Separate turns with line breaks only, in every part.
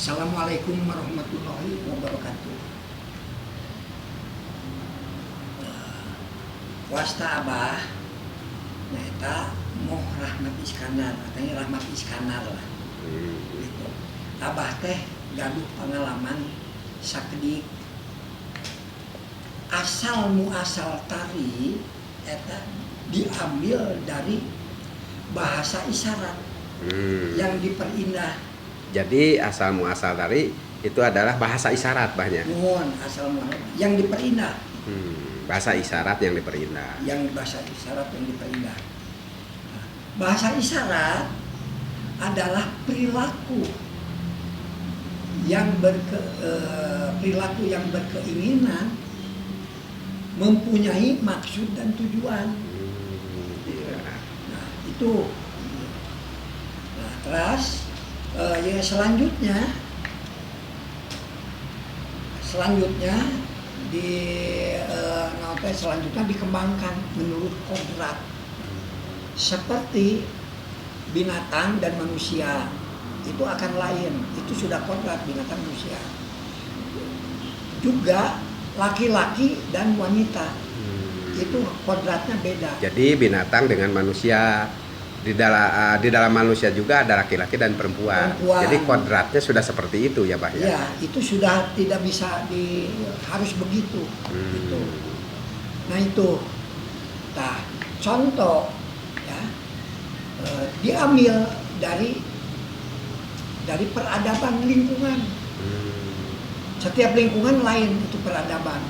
Assalamualaikum warahmatullahi wabarakatuh. Wasta Abah, eta moh Rahmat Iskandar, katanya Rahmat Iskandar lah. Gitu. Abah teh gaduh pengalaman sakedik asal muasal tari eta diambil dari bahasa isyarat yang diperindah.
Jadi asal muasal tari itu adalah bahasa isyarat banyak.
Mohon asal muasal yang diperindah.
Bahasa isyarat yang diperindah.
Yang bahasa isyarat yang diperindah. Nah, bahasa isyarat adalah perilaku yang berkeinginan mempunyai maksud dan tujuan. Nah, itu. Nah, terus ya selanjutnya selanjutnya dikembangkan menurut kodrat seperti binatang dan manusia itu akan lain, itu sudah kodrat binatang manusia juga laki-laki dan wanita itu kodratnya beda.
Jadi binatang dengan manusia di dalam manusia juga ada laki-laki dan perempuan. Jadi kodratnya sudah seperti itu ya, Pak ya?
Ya, itu sudah tidak bisa harus begitu. Gitu. Nah itu, contoh ya, diambil dari peradaban lingkungan. Setiap lingkungan lain itu peradaban.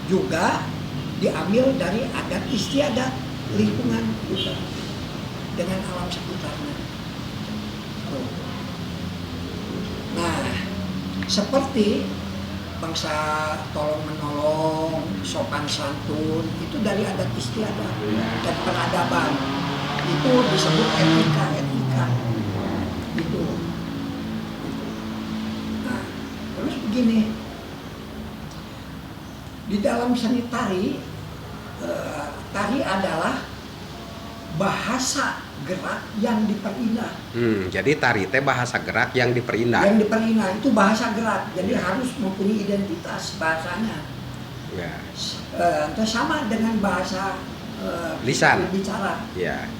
Juga diambil dari adat istiadat lingkungan juga. Dengan alam sekitarnya. Nah, seperti bangsa tolong menolong, sopan santun itu dari adat istiadat dan peradaban itu disebut etika itu. Nah, terus begini, di dalam seni tari, tari adalah bahasa gerak yang diperindah.
Jadi tari teh bahasa gerak yang diperindah.
Yang diperindah itu bahasa gerak, jadi harus mempunyai identitas bahasanya.
Ya.
Sama dengan bahasa
lisan
bicara.
Ya.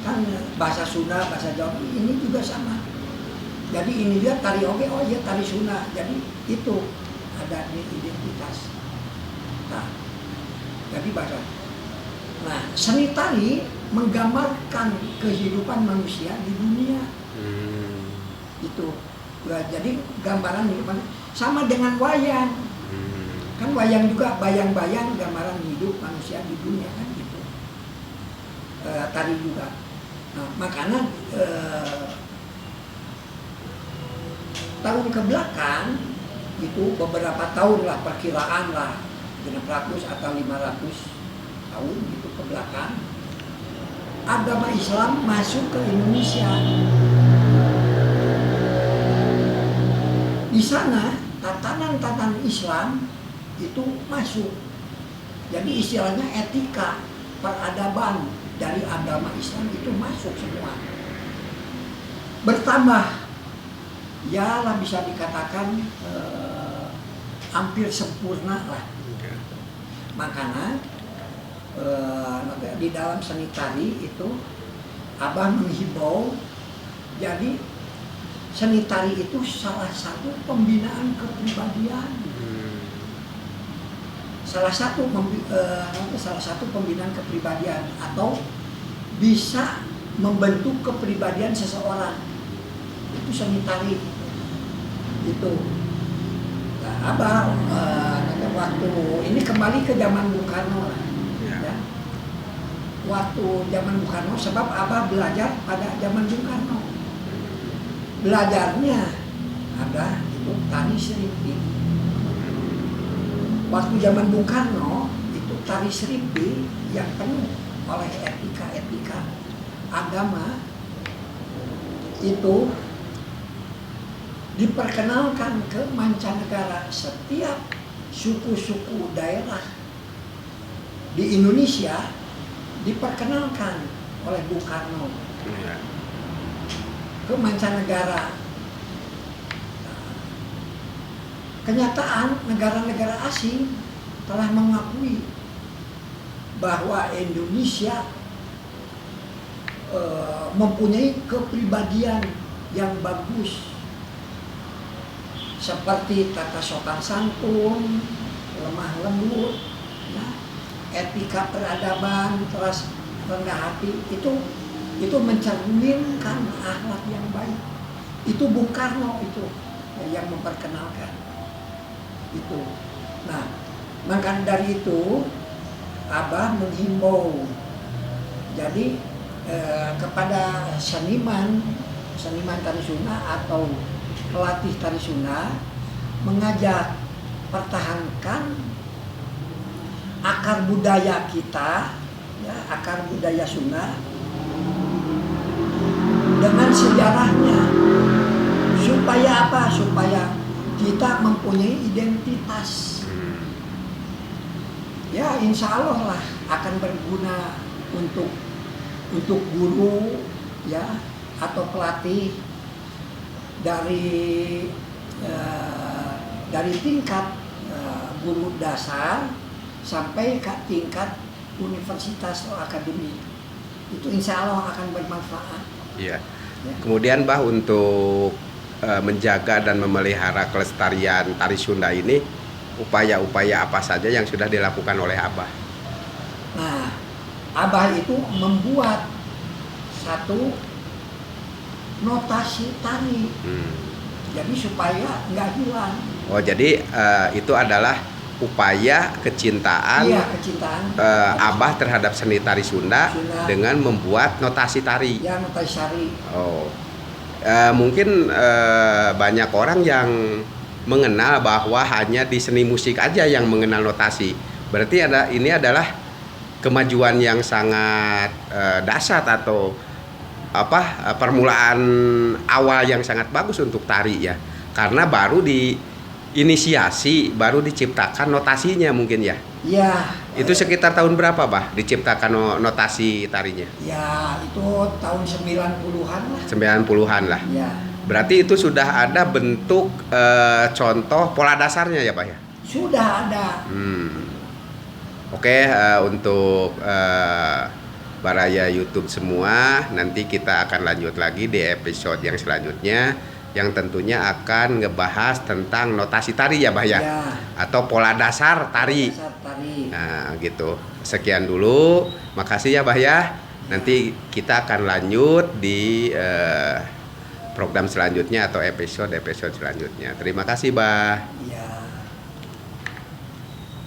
Kan bahasa Sunda, bahasa Jawa ini juga sama. Jadi ini dia tari oge, oh iya tari Sunda. Jadi itu ada di identitas. Nah, jadi bahasa. Nah, seni tari menggambarkan kehidupan manusia di dunia. Itu. Nah, jadi gambaran kehidupan sama dengan wayang. Kan wayang juga bayang-bayang gambaran hidup manusia di dunia kan gitu. Tari juga. Nah, makanya tahun ke belakang itu beberapa tahun lah perkiraan lah 600 atau 500 tahun gitu ke belakang agama Islam masuk ke Indonesia. Di sana tatanan Islam itu masuk. Jadi istilahnya etika peradaban dari agama Islam itu masuk semua. Bertambah, ya lah bisa dikatakan hampir sempurna lah. Makanya di dalam seni tari itu Abah menghimbau, jadi seni tari itu salah satu pembinaan kepribadian, salah satu pembinaan kepribadian atau bisa membentuk kepribadian seseorang, itu seni tari itu. Nah, Abah waktu ini kembali ke zaman Bung Karno lah. Waktu zaman Bung Karno, sebab Abah belajar pada zaman Bung Karno. Belajarnya ada itu tari seripi. Waktu zaman Bung Karno itu tari seripi yang penuh oleh etika agama itu diperkenalkan ke mancanegara. Setiap suku-suku daerah di Indonesia diperkenalkan oleh Bung Karno ke mancanegara. kenyataan negara-negara asing telah mengakui bahwa Indonesia mempunyai kepribadian yang bagus, seperti tata sopan santun, lemah lembut, ya, etika peradaban, terus rendah hati, itu mencerminkan akhlak yang baik. Itu Bung Karno itu yang memperkenalkan itu. Nah, maka dari itu Abah menghimbau jadi kepada seniman tari Sunda atau pelatih tari Sunda, mengajak pertahankan akar budaya kita, ya, akar budaya Sunda dengan sejarahnya. Supaya apa? Supaya kita mempunyai identitas. Ya, insya Allah lah akan berguna untuk guru, ya, atau pelatih dari tingkat guru dasar sampai ke tingkat universitas atau akademi. Itu insya Allah akan bermanfaat.
Iya. Ya. Kemudian Bah, untuk menjaga dan memelihara kelestarian tari Sunda ini, upaya-upaya apa saja yang sudah dilakukan oleh Abah?
Nah, Abah itu membuat satu notasi tari, jadi supaya nggak hilang.
Oh, jadi itu adalah upaya kecintaan,
iya, kecintaan
Abah terhadap seni tari Sunda dengan membuat notasi tari.
Ya, notasi tari.
Oh, mungkin banyak orang yang mengenal bahwa hanya di seni musik aja yang mengenal notasi. Berarti ini adalah kemajuan yang sangat dahsyat atau permulaan awal yang sangat bagus untuk tari, ya. Karena baru diinisiasi, baru diciptakan notasinya mungkin, ya.
Ya.
Itu sekitar tahun berapa, Bah, diciptakan notasi tarinya?
Ya, itu tahun 90-an lah.
90-an lah.
Ya.
Berarti itu sudah ada bentuk contoh pola dasarnya, ya, Pak, ya?
Sudah ada.
Oke, untuk baraya YouTube semua, nanti kita akan lanjut lagi di episode yang selanjutnya, yang tentunya akan ngebahas tentang notasi tari, ya, Bah, ya?
Ya.
Atau pola dasar tari.
Pola dasar tari.
Nah, gitu. Sekian dulu. Makasih, ya, Bah, ya. Nanti kita akan lanjut di program selanjutnya atau episode selanjutnya. Terima kasih, Bah.